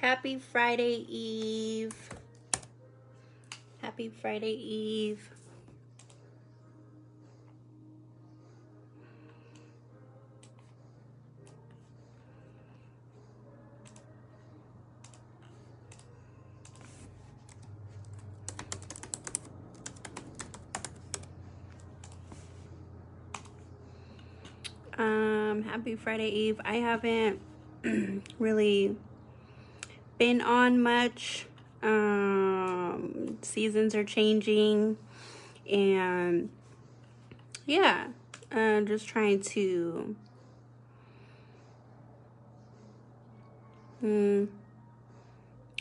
Happy Friday Eve. Happy Friday Eve. Happy Friday Eve. I haven't really been on much. Seasons are changing, and yeah, just trying to I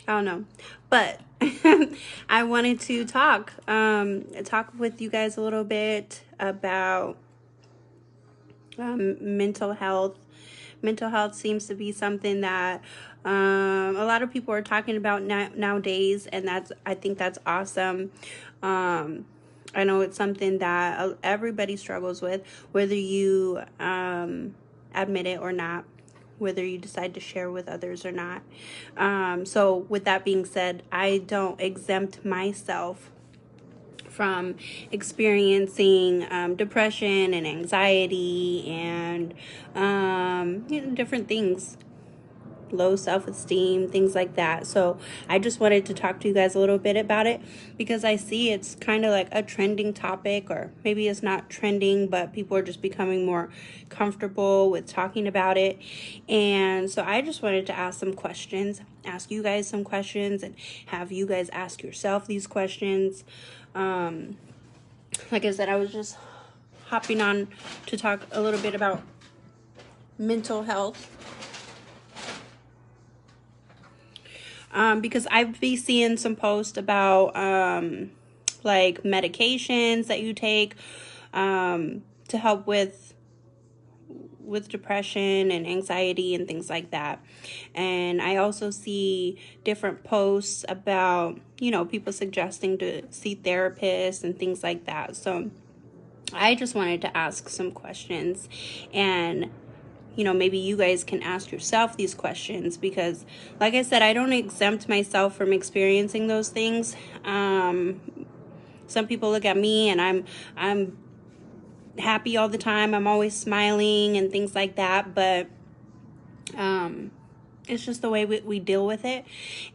don't know, but I wanted to talk with you guys a little bit about mental health. Mental health seems to be something that a lot of people are talking about nowadays, and I think that's awesome. I know it's something that everybody struggles with, whether you admit it or not, whether you decide to share with others or not. So with that being said, I don't exempt myself from experiencing depression and anxiety and different things, low self-esteem, things like that. So I just wanted to talk to you guys a little bit about it, because I see it's kind of like a trending topic, or maybe it's not trending, but people are just becoming more comfortable with talking about it. And so I just wanted to ask you guys some questions, and have you guys ask yourself these questions. Like I said, I was just hopping on to talk a little bit about mental health. Because I've been seeing some posts about like medications that you take to help with depression and anxiety and things like that. And I also see different posts about, people suggesting to see therapists and things like that. So I just wanted to ask some questions, and maybe you guys can ask yourself these questions, because like I said, I don't exempt myself from experiencing those things. Some people look at me and I'm happy all the time. I'm always smiling and things like that, but it's just the way we deal with it.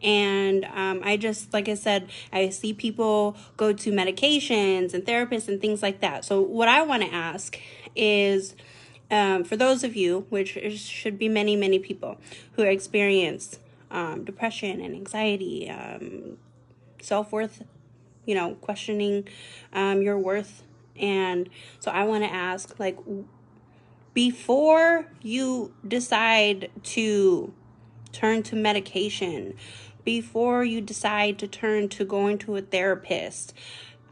And I just, like I said, I see people go to medications and therapists and things like that. So what I want to ask is, for those of you, which should be many, many people who experience depression and anxiety, self-worth, questioning your worth. And so I want to ask, like, before you decide to turn to medication, before you decide to turn to going to a therapist,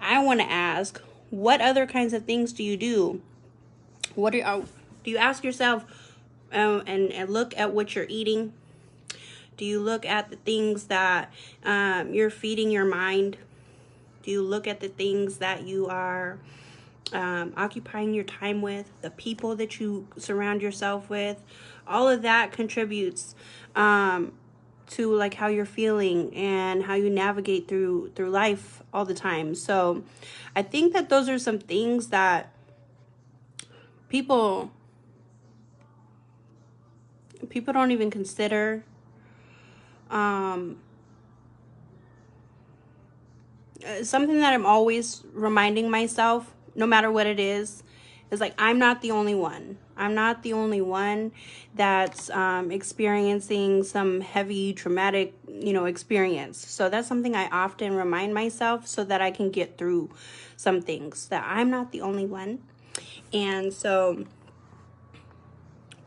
I want to ask, what other kinds of things do you do? Do you ask yourself and look at what you're eating? Do you look at the things that you're feeding your mind? Do you look at the things that you are occupying your time with, the people that you surround yourself with? All of that contributes to like how you're feeling and how you navigate through life all the time. So I think that those are some things that people don't even consider. Something that I'm always reminding myself, no matter what it is like, I'm not the only one. I'm not the only one that's experiencing some heavy traumatic, experience. So that's something I often remind myself, so that I can get through some things, that I'm not the only one. And so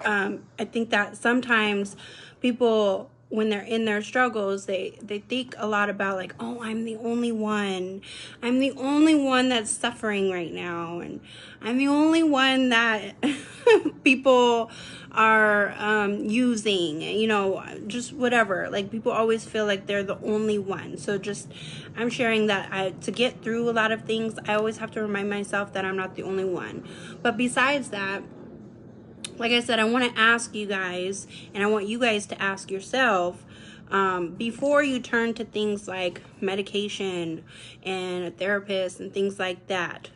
I think that sometimes people, when they're in their struggles, they think a lot about like, oh, I'm the only one that's suffering right now, and I'm the only one that people are using, just whatever. Like, people always feel like they're the only one. So just, I'm sharing that to get through a lot of things, I always have to remind myself that I'm not the only one. But besides that, like I said, I want to ask you guys, and I want you guys to ask yourself, before you turn to things like medication and a therapist and things like that,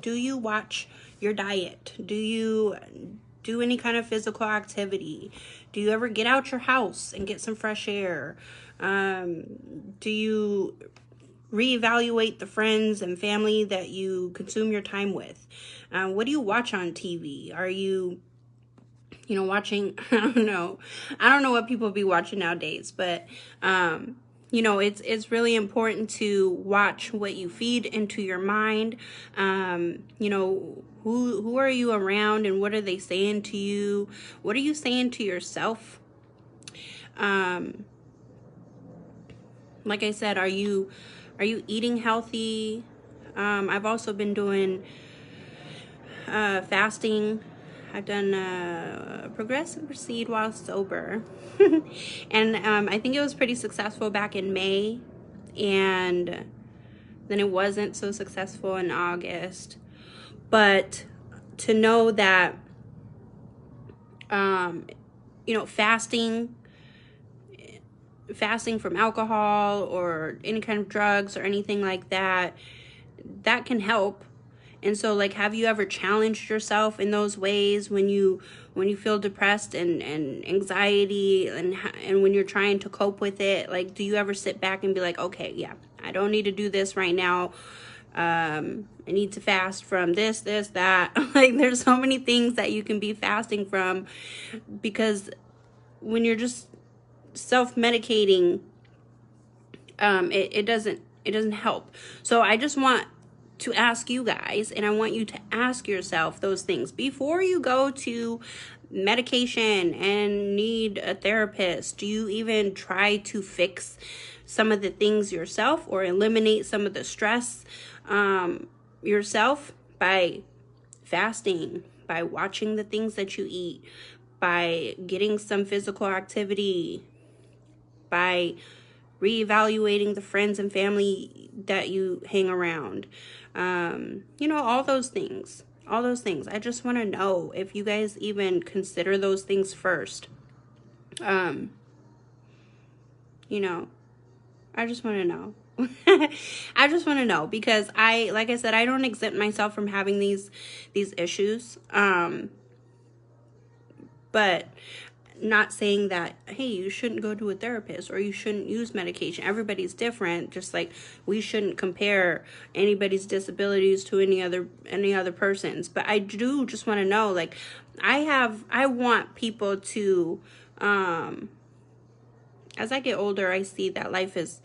do you watch your diet? Do you do any kind of physical activity? Do you ever get out your house and get some fresh air? Do you reevaluate the friends and family that you consume your time with? What do you watch on TV? Are you watching, I don't know what people be watching nowadays, but, it's really important to watch what you feed into your mind. Who are you around, and what are they saying to you? What are you saying to yourself? Like I said, are you eating healthy? I've also been doing fasting. I've done Progressive Proceed while sober. And I think it was pretty successful back in May, and then it wasn't so successful in August. But to know that, fasting from alcohol or any kind of drugs or anything like that, that can help. And so, like, have you ever challenged yourself in those ways when you feel depressed and anxiety, and when you're trying to cope with it? Like, do you ever sit back and be like, okay, yeah, I don't need to do this right now. I need to fast from this, that. Like, there's so many things that you can be fasting from, because when you're just self-medicating, it doesn't help. So I just want to ask you guys, and I want you to ask yourself those things before you go to medication and need a therapist. Do you even try to fix some of the things yourself, or eliminate some of the stress yourself by fasting, by watching the things that you eat, by getting some physical activity, by reevaluating the friends and family that you hang around? All those things. I just want to know if you guys even consider those things first. I just want to know. I just want to know, because like I said, I don't exempt myself from having these issues. But not saying that, hey, you shouldn't go to a therapist or you shouldn't use medication. Everybody's different. Just like we shouldn't compare anybody's disabilities to any other person's. But I do just want to know, like, I want people to, as I get older, I see that life is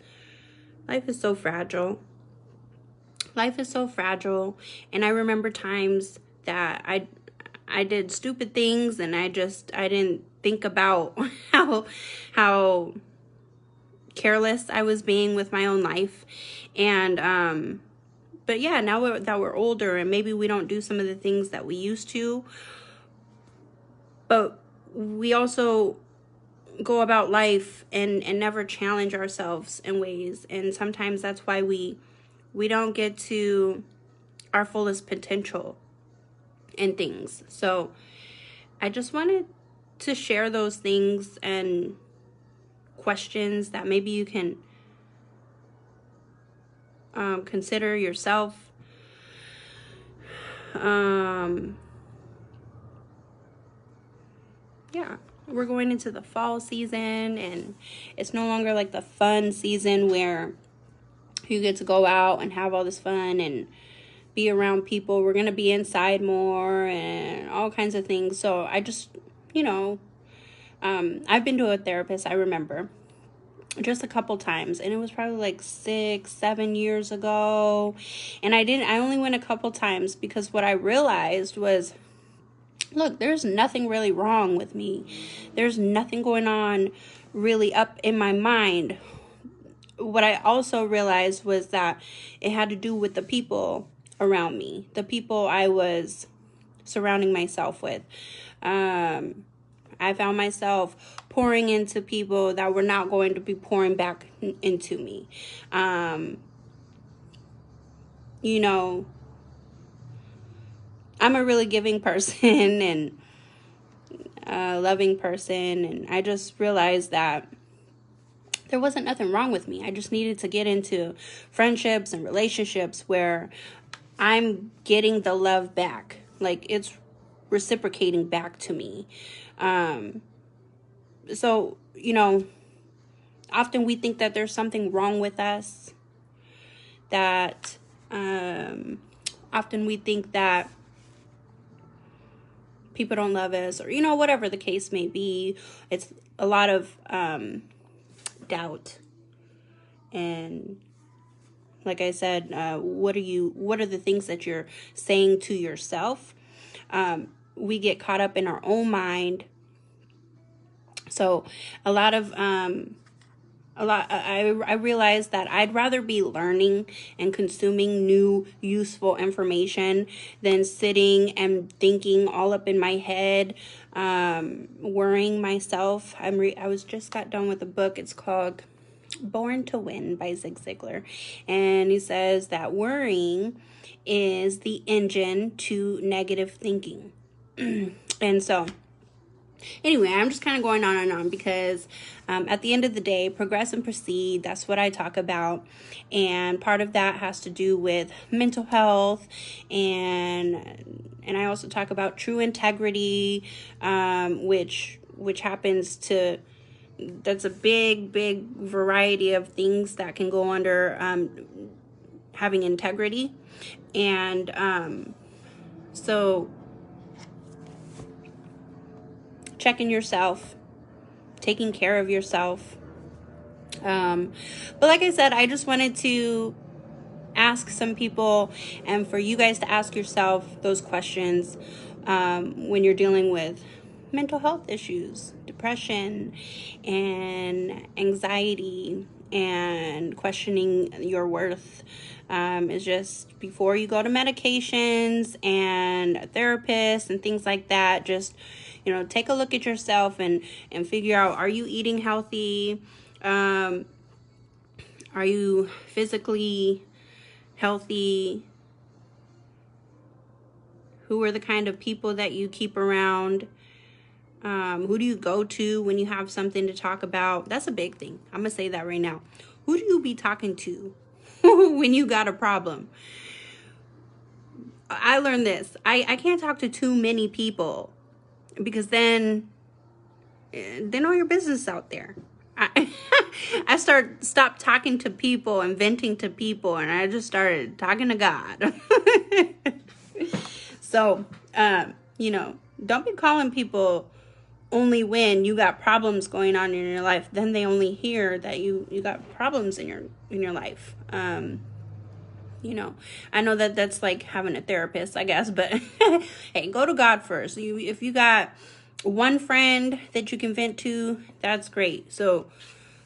so fragile. Life is so fragile. And I remember times that I did stupid things, and I didn't think about how careless I was being with my own life. And but yeah, now that we're older, and maybe we don't do some of the things that we used to, but we also go about life and never challenge ourselves in ways, and sometimes that's why we don't get to our fullest potential in things. So I just wanted to share those things and questions that maybe you can consider yourself. Yeah, we're going into the fall season, and it's no longer like the fun season where you get to go out and have all this fun and be around people. We're going to be inside more and all kinds of things. So I just, I've been to a therapist, I remember, just a couple times, and it was probably like 6-7 years ago. And I only went a couple times, because what I realized was, look, there's nothing really wrong with me. There's nothing going on really up in my mind. What I also realized was that it had to do with the people around me, the people I was surrounding myself with. I found myself pouring into people that were not going to be pouring back into me. I'm a really giving person, and loving person. And I just realized that there wasn't nothing wrong with me. I just needed to get into friendships and relationships where I'm getting the love back. Like, it's reciprocating back to me. So, often we think that there's something wrong with us. That, often we think that people don't love us, or, whatever the case may be. It's a lot of, doubt. And like I said, what are the things that you're saying to yourself? We get caught up in our own mind. So I realized that I'd rather be learning and consuming new useful information than sitting and thinking all up in my head, worrying myself. I was just got done with a book. It's called Born to Win by Zig Ziglar. And he says that worrying is the engine to negative thinking. And so, anyway, I'm just kind of going on and on because at the end of the day, progress and proceed, that's what I talk about. And part of that has to do with mental health. And I also talk about true integrity, which happens to, that's a big variety of things that can go under having integrity. And so checking yourself, taking care of yourself. But like I said, I just wanted to ask some people and for you guys to ask yourself those questions when you're dealing with mental health issues, depression, and anxiety, and questioning your worth. Is just before you go to medications and a therapist and things like that, just take a look at yourself and figure out, are you eating healthy? Are you physically healthy? Who are the kind of people that you keep around? Who do you go to when you have something to talk about? That's a big thing. I'm going to say that right now. Who do you be talking to when you got a problem? I learned this. I can't talk to too many people because then all your business out there. I stopped talking to people and venting to people, and I just started talking to God. So, don't be calling people only when you got problems going on in your life. Then they only hear that you got problems in your life. I know that that's like having a therapist, I guess, but hey, go to God first. If you got one friend that you can vent to, that's great. So,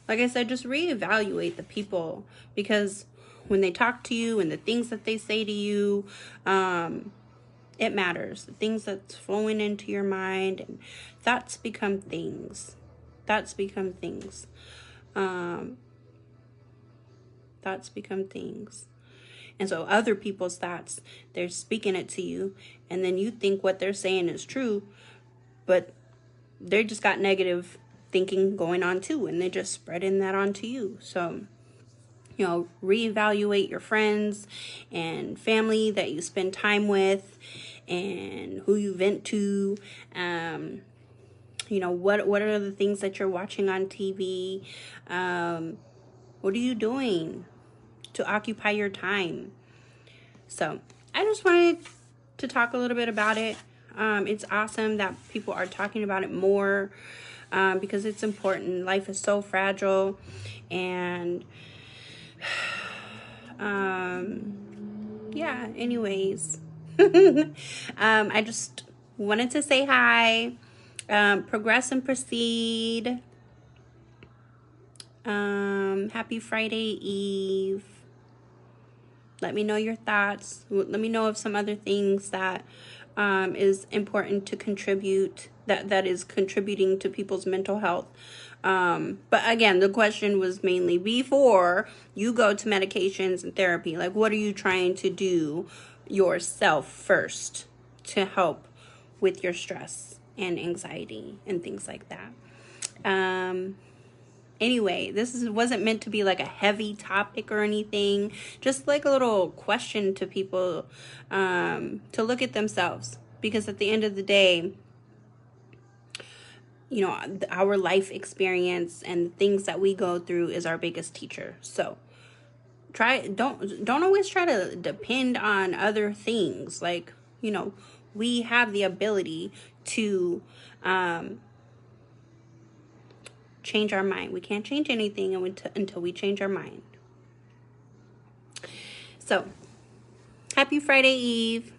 like I said, just reevaluate the people, because when they talk to you and the things that they say to you, it matters. The things that's flowing into your mind, and thoughts become things. Thoughts become things. Thoughts become things. And so other people's thoughts, they're speaking it to you, and then you think what they're saying is true, but they just got negative thinking going on too, and they're just spreading that onto you. So, reevaluate your friends and family that you spend time with, and who you vent to. What are the things that you're watching on TV? What are you doing to occupy your time? So I just wanted to talk a little bit about it. It's awesome that people are talking about it more, because it's important. Life is so fragile, and anyways, I just wanted to say hi. Progress and proceed. Happy Friday Eve. Let me know your thoughts. Let me know of some other things that is important to contribute, that is contributing to people's mental health. But again, the question was mainly before you go to medications and therapy, like, what are you trying to do yourself first to help with your stress and anxiety and things like that. Anyway, wasn't meant to be like a heavy topic or anything, just like a little question to people, to look at themselves, because at the end of the day, you know, our life experience and the things that we go through is our biggest teacher. So don't always try to depend on other things. Like, you know, we have the ability to change our mind. We can't change anything until we change our mind. So, happy Friday Eve.